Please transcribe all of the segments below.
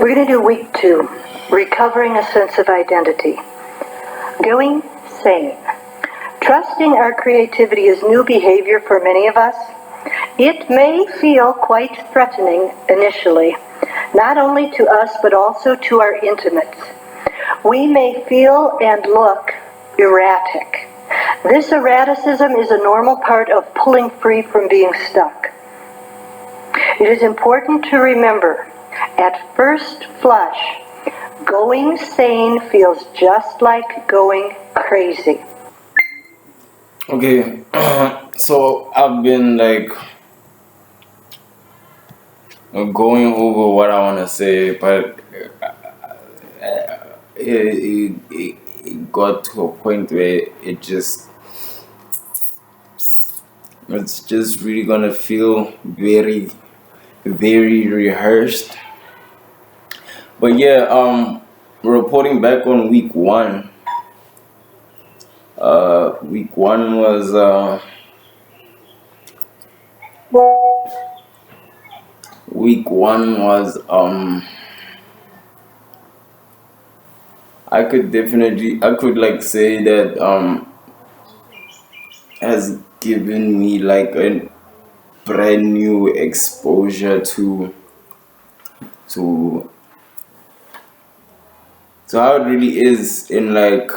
We're going to do week 2, recovering a sense of identity. Going sane. Trusting our creativity is new behavior for many of us. It may feel quite threatening initially, not only to us but also to our intimates. We may feel and look erratic. This erraticism is a normal part of pulling free from being stuck. It is important to remember, at first flush, going sane feels just like going crazy. Okay, so I've been like going over what I want to say, but it got to a point where it's just really gonna feel very, very rehearsed. But yeah, reporting back on week 1. Week 1 was I could like say that has given me like a brand new exposure to how it really is in like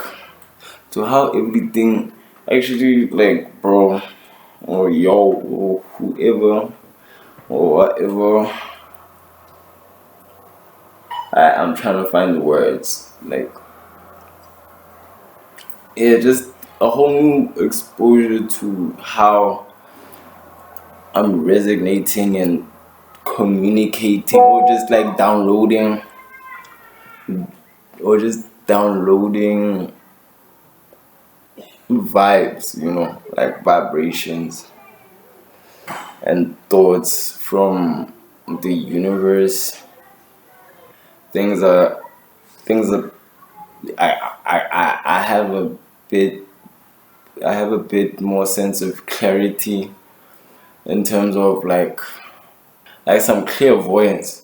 to how everything actually like bro or yo or whoever or whatever. I'm trying to find the words. Like, yeah, just a whole new exposure to how I'm resonating and communicating, or just downloading vibes, like vibrations and thoughts from the universe. Things are things are I have bit I have a bit more sense of clarity in terms of like some clairvoyance,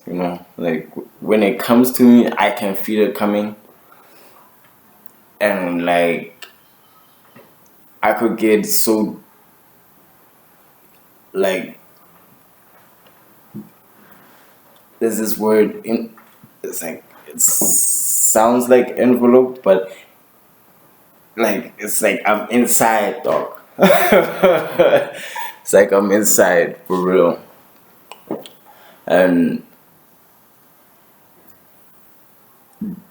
like when it comes to me, I can feel it coming, and like I could get so like there's this word in it's like it sounds like envelope, but like it's like I'm inside, dog. It's like I'm inside for real, and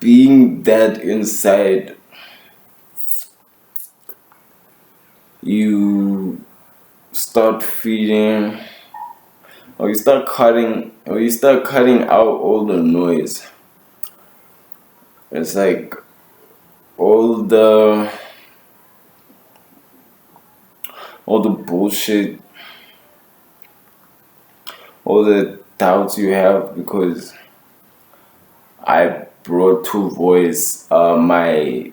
being that inside, you start feeling or you start cutting out all the noise. It's like all the bullshit, all the doubts you have, because I brought to voice my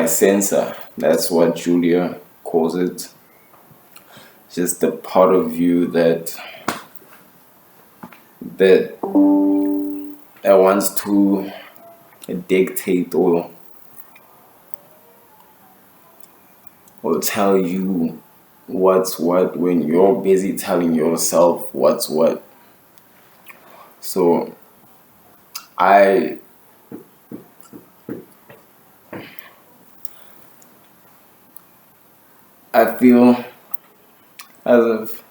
sensor. That's what Julia calls it. Just the part of you that wants to dictate or tell you what's what when you're busy telling yourself what's what. So I I feel as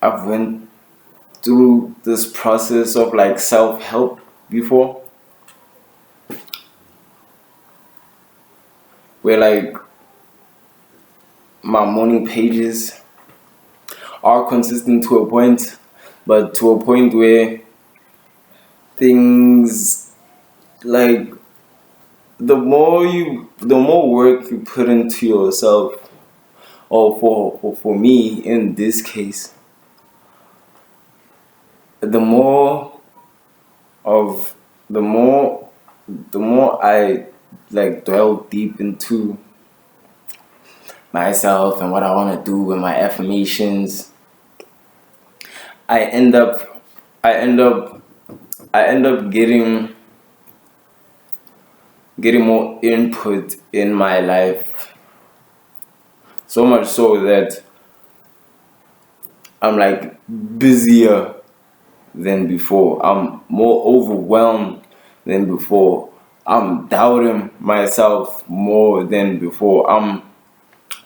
I've went through this process of like self-help before, where like my morning pages are consistent to a point, but to a point where things like the more work you put into yourself, or for me in this case, the more of the more I like dwell deep into myself and what I want to do with my affirmations, I end up I end up I end up getting more input in my life, so much so that I'm like busier than before. I'm more overwhelmed than before. I'm doubting myself more than before. I'm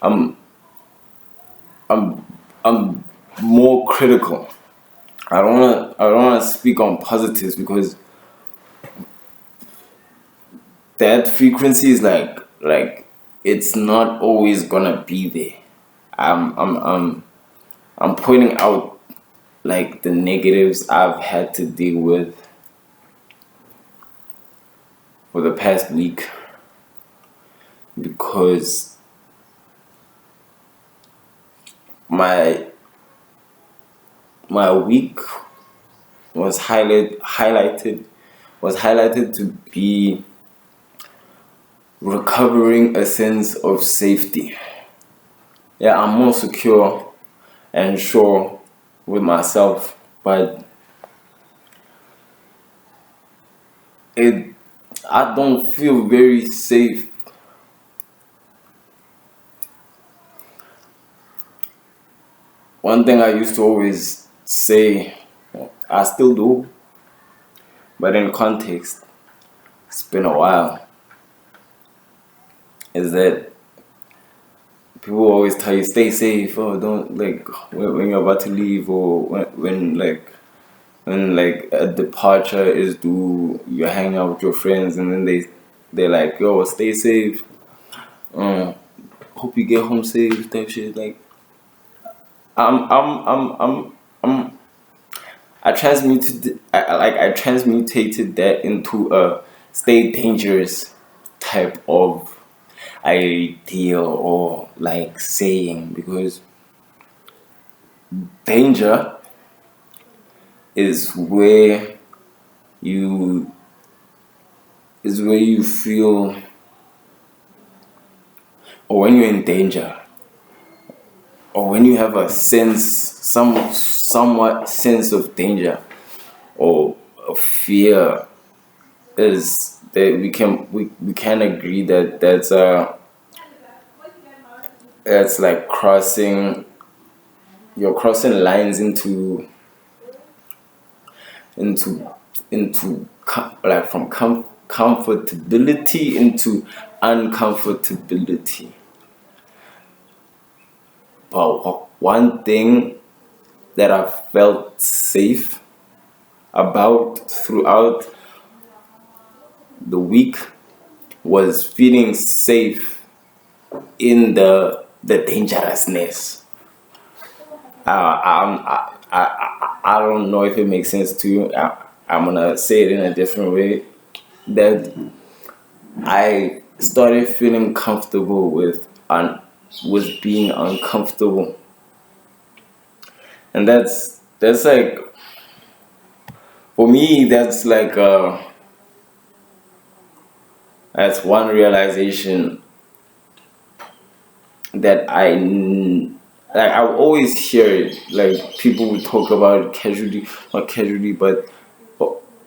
I'm I'm more critical. I don't wanna speak on positives because that frequency is like it's not always gonna be there. I'm I'm I'm I'm pointing out like the negatives I've had to deal with for the past week, because my my week was highlighted to be recovering a sense of safety. Yeah, I'm more secure and sure with myself, but it I don't feel very safe. One thing I used to always say, I still do, but in context, it's been a while, is that people always tell you stay safe, or don't like when you're about to leave, or when a departure is due, you're hanging out with your friends, and then they're like, yo, stay safe, hope you get home safe, type shit. Like I'm I transmutated that into a stay dangerous type of idea or like saying, because danger is where you feel, or when you're in danger, or when you have a somewhat sense of danger or of fear, is that we can agree that that's like you're crossing lines into like from comfortability into uncomfortability. But one thing that I felt safe about throughout the week was feeling safe in the dangerousness. I don't know if it makes sense to you. I'm gonna say it in a different way. That I started feeling comfortable with being uncomfortable, and that's like, for me, that's one realization that like I always hear it, like people would talk about casually, not casually, but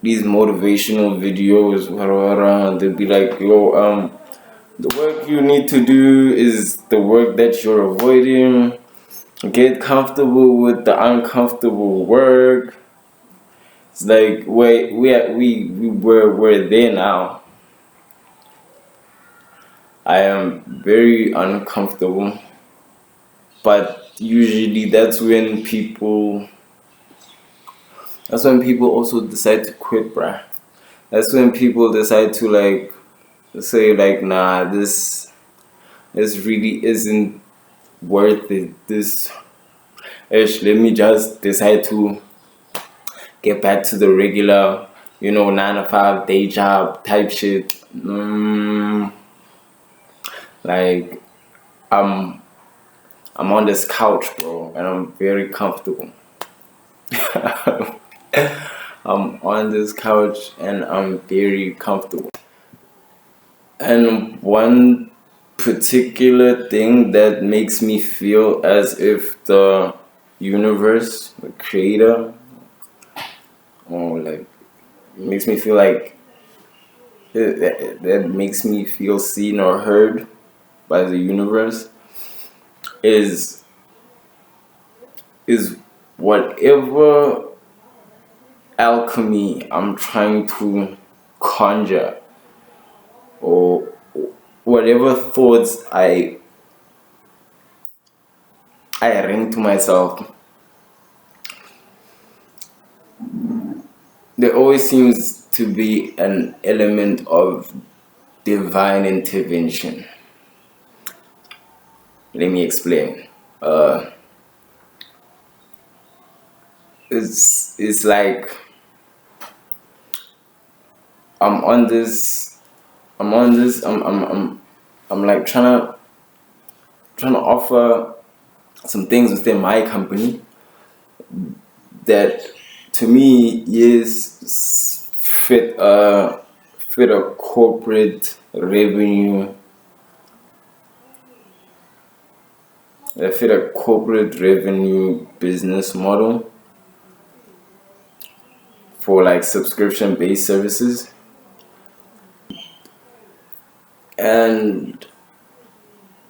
these motivational videos, they'll be like, yo, the work you need to do is the work that you're avoiding. Get comfortable with the uncomfortable work. It's like we're there now. I am very uncomfortable but usually that's when people also decide to quit, bruh. That's when people decide to like say like, nah, this really isn't worth it. This ish, let me just decide to get back to the regular, 9 to 5 day job type shit. Like I'm I'm on this couch, bro, and I'm very comfortable. I'm on this couch and I'm very comfortable. And one particular thing that makes me feel as if the universe, the creator, or like makes me feel like that makes me feel seen or heard by the universe is is whatever alchemy I'm trying to conjure, or whatever thoughts I ring to myself. There always seems to be an element of divine intervention. Let me explain. Uh, it's like I'm on this. I'm like trying to offer some things within my company that to me is fit a corporate revenue fit a corporate revenue business model for like subscription based services. And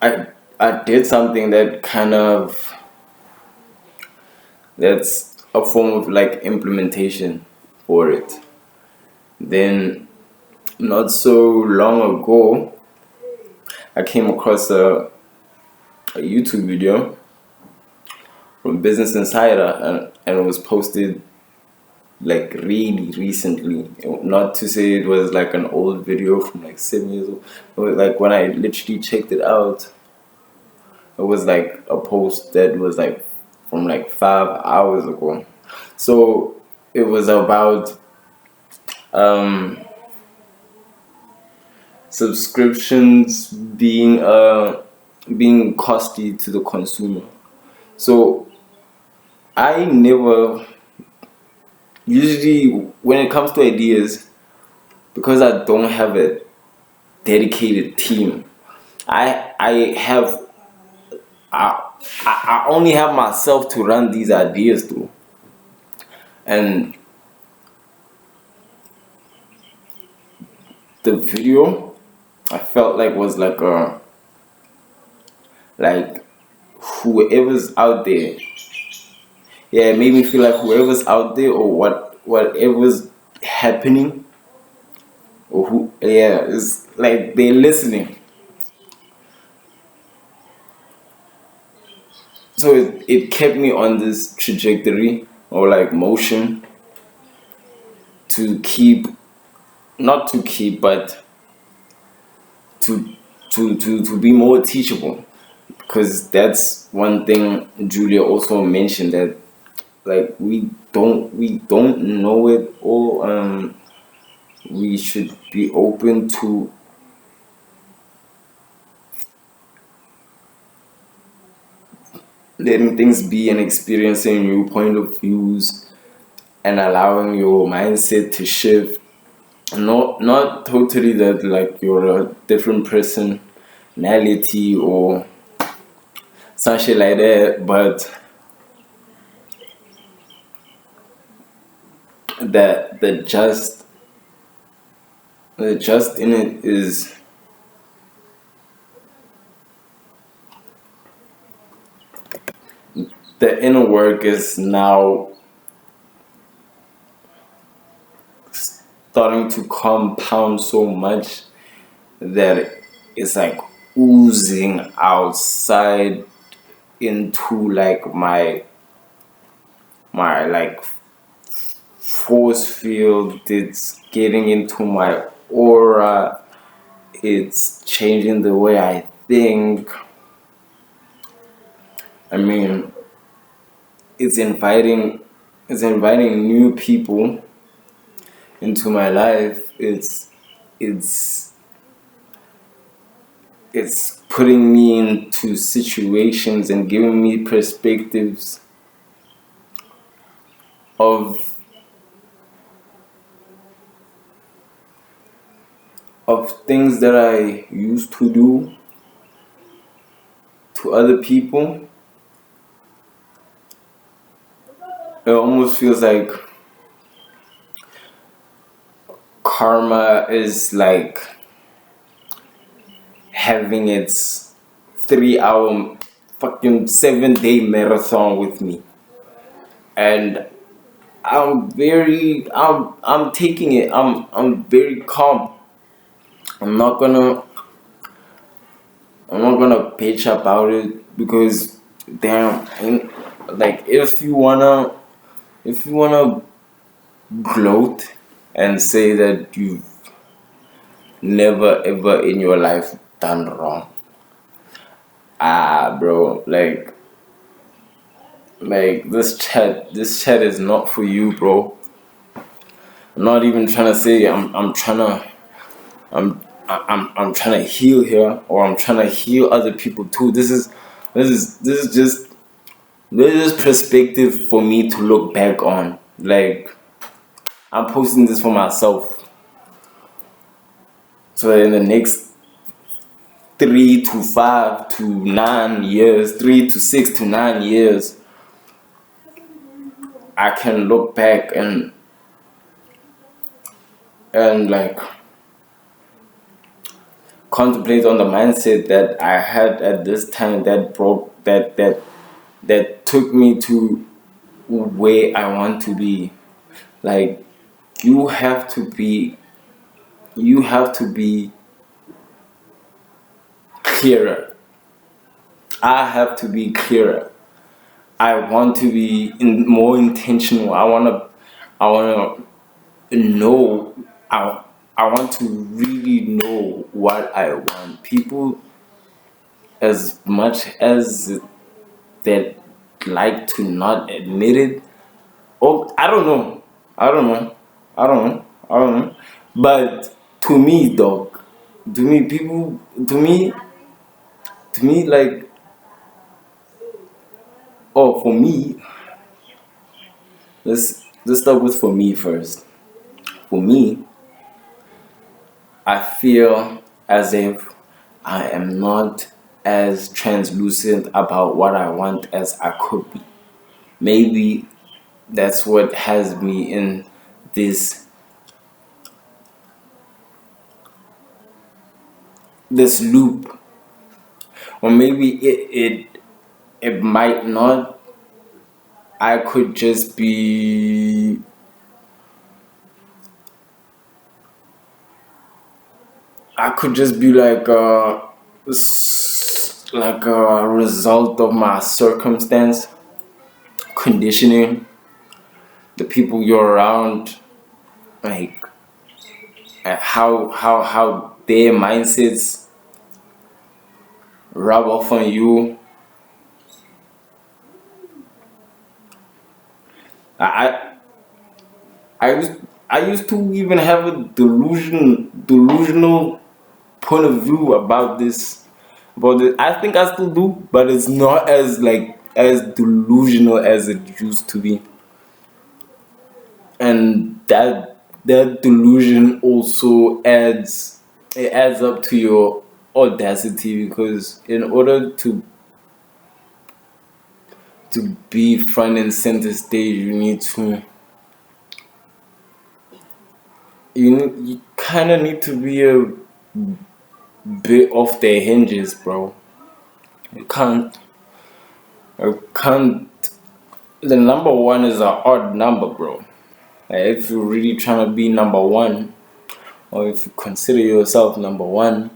I did something that kind of that's a form of like implementation for it. Then not so long ago I came across a YouTube video from Business Insider, and it was posted like really recently. Not to say it was like an old video from like 7 years old. It was like when I literally checked it out, it was like a post that was like from like 5 hours ago. So it was about um, subscriptions being costly to the consumer. So I never usually when it comes to ideas, because I don't have a dedicated team, I have I only have myself to run these ideas through. And the video I felt like was like a like whoever's out there, yeah, it made me feel like whoever's out there, or whatever's happening, or who, yeah, it's like they're listening. So it kept me on this trajectory, or like motion, to keep, not to keep, but to to be more teachable. Because that's one thing Julia also mentioned, that like we don't know it all. We should be open to letting things be and experiencing new point of views, and allowing your mindset to shift. Not totally that like you're a different personality or some shit like that, but that the just in it is the inner work is now starting to compound so much that it's like oozing outside into like my like force field. It's getting into my aura. It's changing the way I think. I mean, it's inviting new people into my life. It's it's putting me into situations and giving me perspectives of things that I used to do to other people. It almost feels like karma is like having its 3 hour fucking 7 day marathon with me. And I'm taking it. I'm very calm. I'm not gonna bitch about it because damn, like if you wanna gloat and say that you've never ever in your life done wrong, bro, like this chat is not for you, bro. I'm not even trying to say I'm trying to I'm trying to heal here, or I'm trying to heal other people too. This is perspective for me to look back on. Like, I'm posting this for myself, so that in the next 3 to 5 to 9 years, 3 to 6 to 9 years, I can look back and like contemplate on the mindset that I had at this time that broke that took me to where I want to be. Like, you have to be clearer. I have to be clearer. I want to be more intentional. I wanna know. I want to really know what I want. People, as much as they like to not admit it, oh, I don't know. But to me, dog, to me, people, to me, like, oh, for me, let's start with for me first. For me, I feel as if I am not as translucent about what I want as I could be. Maybe that's what has me in this loop, or maybe it might not. I could just be like like a result of my circumstance, conditioning, the people you're around, like how their mindsets rub off on you. I I used to even have a delusional point of view about this. I think I still do, but it's not as as delusional as it used to be. And that delusion also adds up to your audacity, because in order to be front and center stage, you kind of need to be a bit off their hinges, bro. You can't. The number one is an odd number, bro. Like, if you're really trying to be number one, or if you consider yourself number one,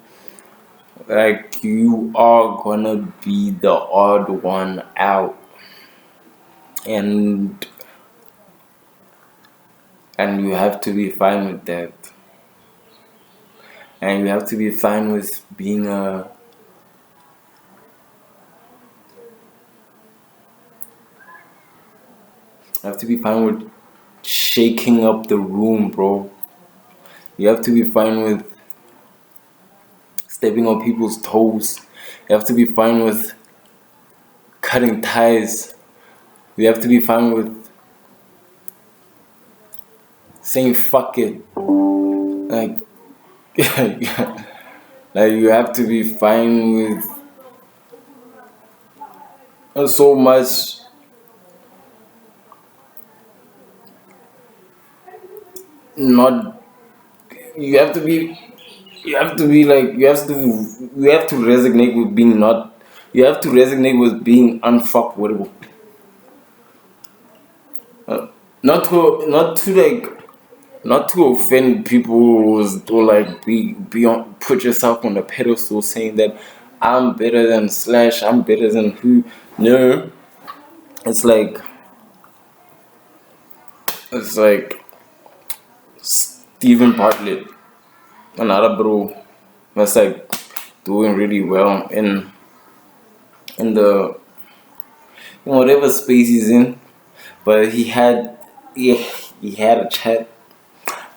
Like you are gonna be the odd one out, and you have to be fine with that, and you have to be fine with being a have to be fine with shaking up the room, bro. You have to be fine with stepping on people's toes. You have to be fine with cutting ties. You have to be fine with saying fuck it. Like, like you have to be fine with so much. Not you have to be. You have to be like you have to. You have to resonate with being not. You have to resonate with being unfuckwittable. Not to like not to offend people or like be on put yourself on a pedestal saying that I'm better than Slash, I'm better than who. No, it's like it's like Stephen Bartlett, another bro that's like doing really well in the in whatever space he's in, but he had a chat.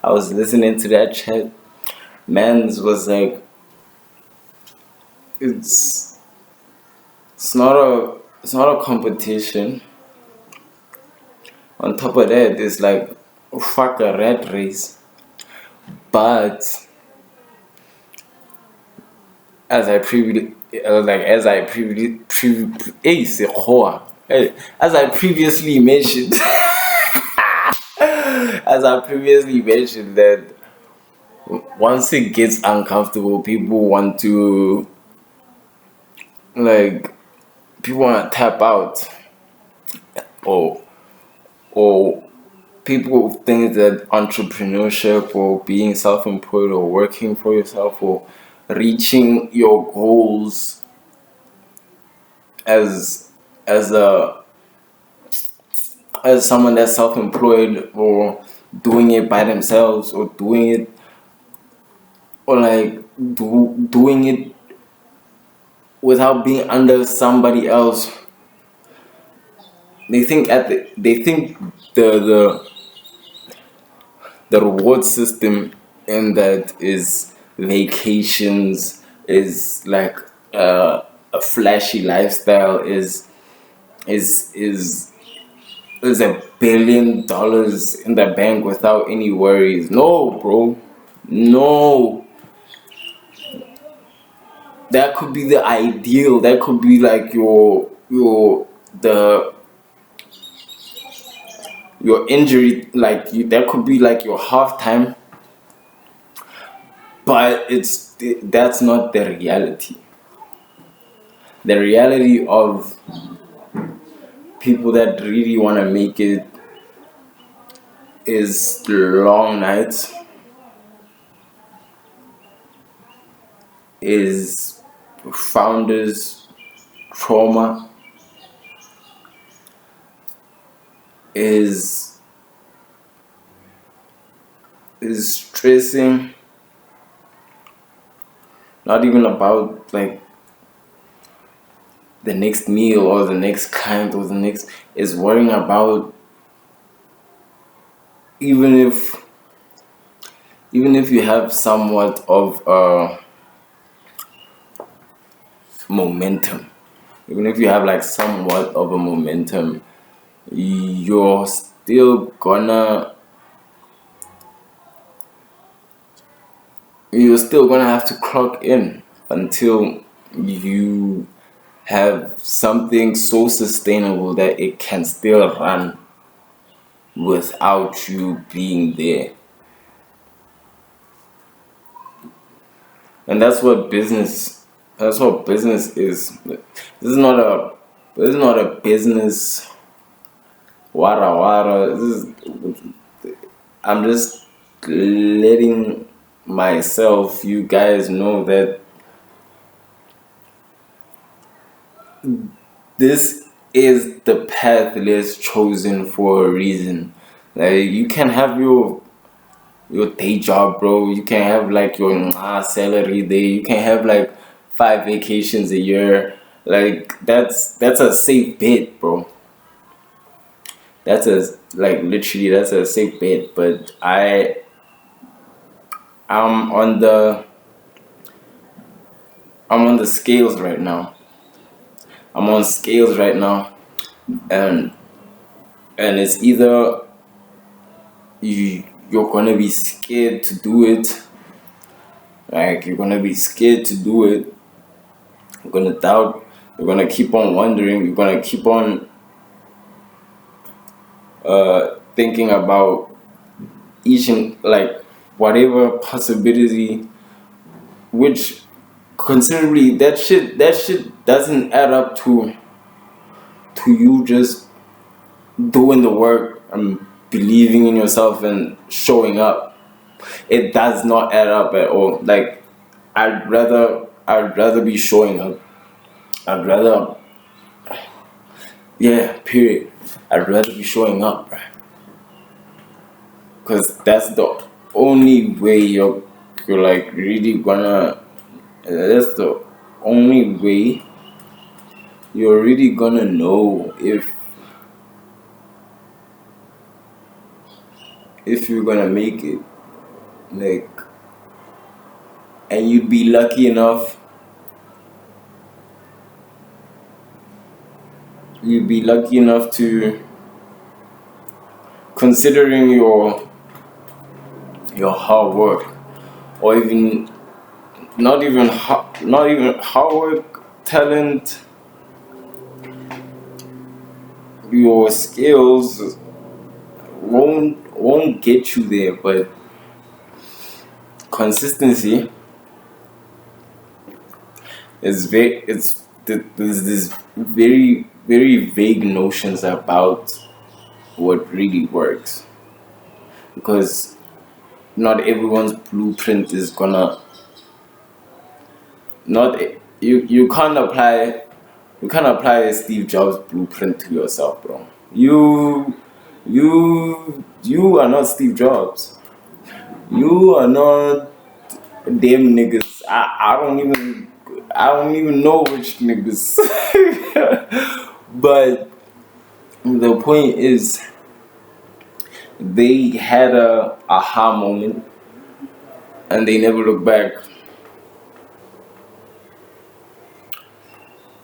I was listening to that chat. Man's was like it's it's not a competition. On top of that, it's like fuck a rat race. But as I previously like as I previously mentioned as I previously mentioned that once it gets uncomfortable, like people want to tap out, or or people think that entrepreneurship or being self-employed or working for yourself or reaching your goals as as a as someone that's self-employed or doing it by themselves or doing it or like doing it without being under somebody else. They think the the reward system in that is vacations, is like a flashy lifestyle, is is is $1 billion in the bank without any worries. No, bro, no. That could be the ideal. That could be like the your injury, like that could be like your halftime, but that's not the reality. The reality of people that really want to make it is long nights, is founders trauma, is stressing, not even about like the next meal or the next client or the next, is worrying about even if you have somewhat of momentum, even if you have like somewhat of a momentum, you're still gonna have to clock in until you have something so sustainable that it can still run without you being there. And that's what business is. This is not a business wara wara. I'm just letting myself, you guys know that this is the path less chosen for a reason. Like you can have your day job, bro. You can have like your salary day. You can have like 5 vacations a year. Like that's a safe bet, bro. That's a like literally that's a safe bet. But I'm on the I'm on the scales right now. I'm on scales right now, and it's either you're gonna be scared to do it, like you're gonna be scared to do it. You're gonna doubt. You're gonna keep on wondering. You're gonna keep on thinking about each and like whatever possibility, which considerably that shit doesn't add up to you just doing the work and believing in yourself and showing up. It does not add up at all. Like I'd rather be showing up. I'd rather yeah, period. I'd rather be showing up, right? Because that's the only way you're like really gonna that's the only way you're really gonna know if you're gonna make it. Like, and you'd be lucky enough, to, considering your hard work, or even not even hard work, talent, your skills won't get you there, but consistency is there's this very very vague notions about what really works, because not everyone's blueprint is gonna not you can't apply Steve Jobs blueprint to yourself, bro. You are not Steve Jobs. You are not them niggas. I don't even know which niggas. But the point is, they had a aha moment and they never look back.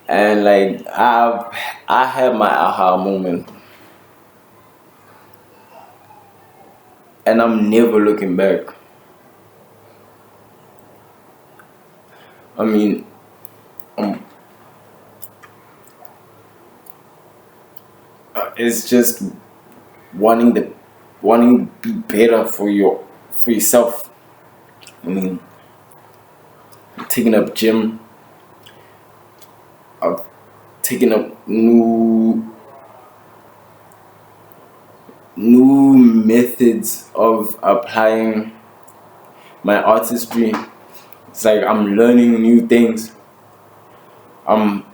And like I had my aha moment and I'm never looking back. I mean, um, it's just wanting to be better for yourself. I mean, taking up gym. I've taken up new methods of applying my artistry. It's like I'm learning new things. I'm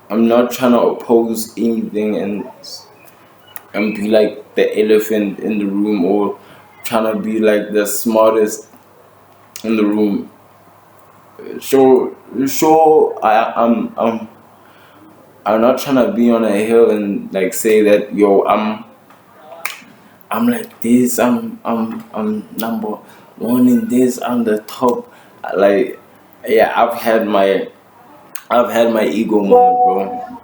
not trying to oppose anything and be like the elephant in the room, or trying to be like the smartest in the room. Sure, I'm not trying to be on a hill and like say that I'm like this. I'm number one in this. I'm the top. Like, yeah, I've had my ego moment, bro.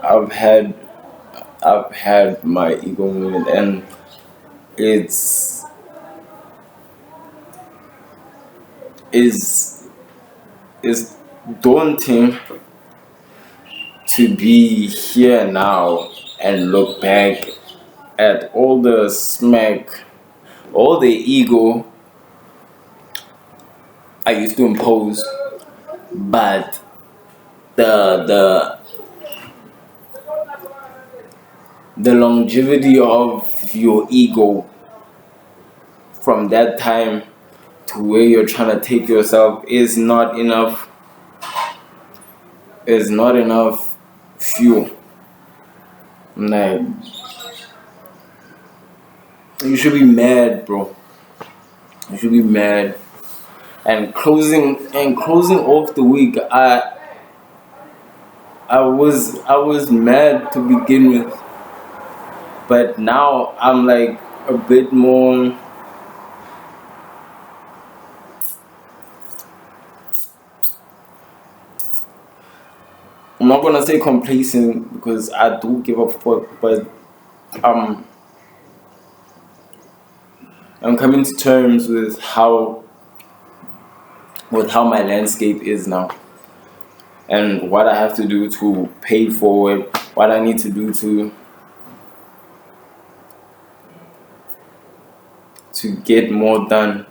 I've had my ego moment, and it's is it's daunting to be here now and look back at all the smack, all the ego I used to impose, but the the the longevity of your ego from that time to where you're trying to take yourself is not enough. is not enough fuel. Like, you should be mad, bro. You should be mad. And closing off the week, I was mad to begin with, but now I'm like a bit more. I'm not gonna say complacent because I do give a fuck, but um, I'm coming to terms with how my landscape is now, and what I have to do to pay for it, what I need to do to get more done.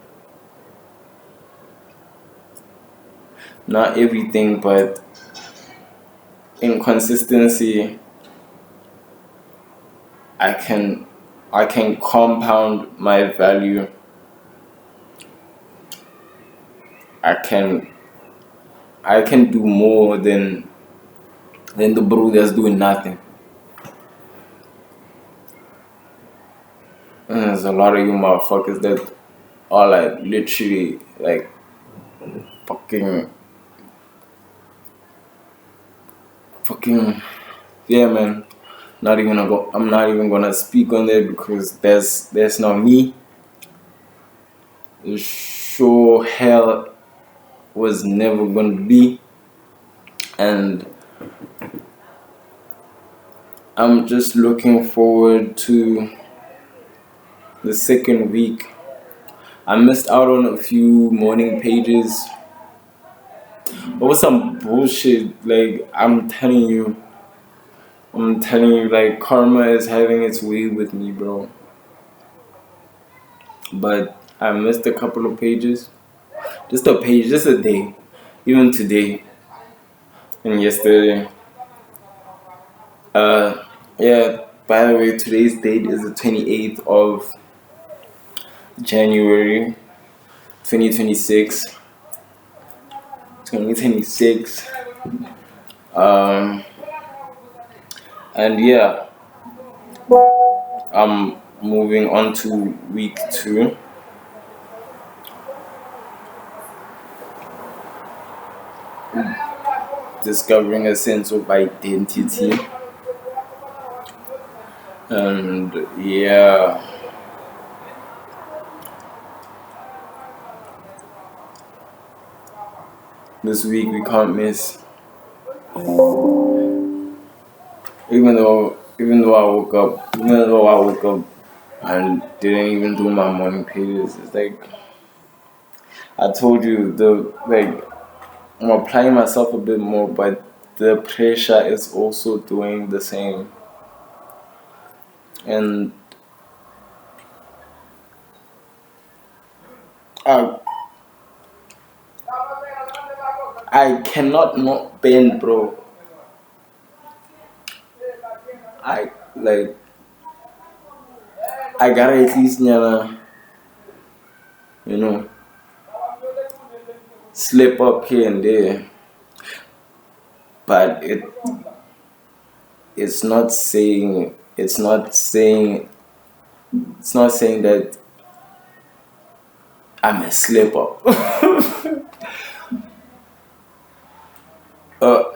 Not everything, but in consistency, I can compound my value. I can I can do more than the bro that's doing nothing. And there's a lot of you motherfuckers that are like literally like fucking fucking yeah, man. I'm not even gonna speak on that because that's not me. It sure hell was never gonna be, and I'm just looking forward to the second week. I missed out on a few morning pages. It was some bullshit. Like I'm telling you, like karma is having its way with me, bro. But I missed a couple of pages. Just a page, just a day. Even today and yesterday. Yeah, by the way, today's date is the 28th of January 2026. 2026. Um, and yeah, I'm moving on to week 2. Discovering a sense of identity. And yeah, this week we can't miss. Even though I woke up and didn't even do my morning pages, it's like I told you, I'm applying myself a bit more, but the pressure is also doing the same. And I I cannot not bend, bro. I like I gotta at least you know slip up here and there, but it's not saying that I'm a slip up.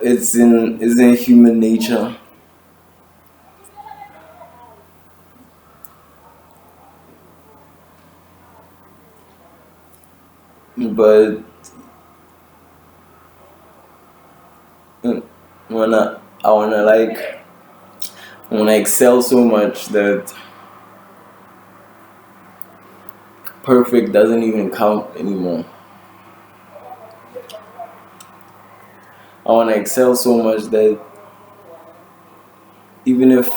It's in human nature. But when I wanna excel so much that perfect doesn't even count anymore. I wanna excel so much that even if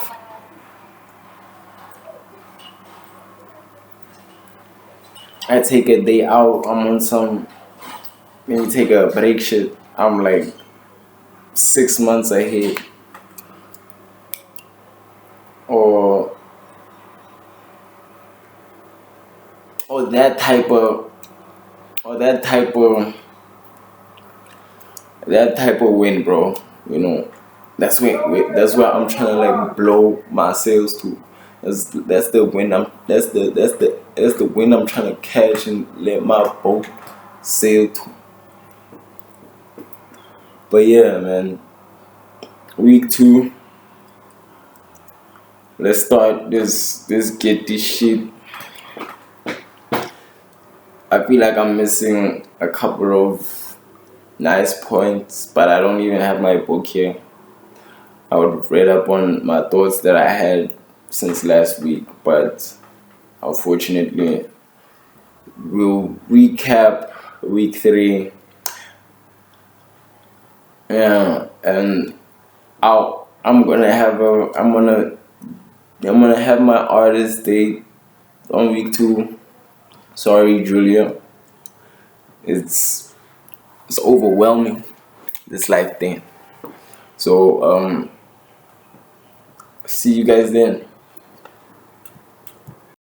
I take a day out, I'm on some maybe take a break shit. I'm like 6 months ahead, or or that type of or that type of win, bro. you know. That's where I'm trying to like blow my sales to. That's the win that's the win I'm trying to catch and let my boat sail to. But yeah, man, week 2, let's start this get this shit. I feel like I'm missing a couple of nice points, but I don't even have my book here. I would have read up on my thoughts that I had since last week, but unfortunately, we'll recap week 3. Yeah, and I'm gonna have my artist date on week 2. Sorry, Julia. It's overwhelming, this life thing. So see you guys then.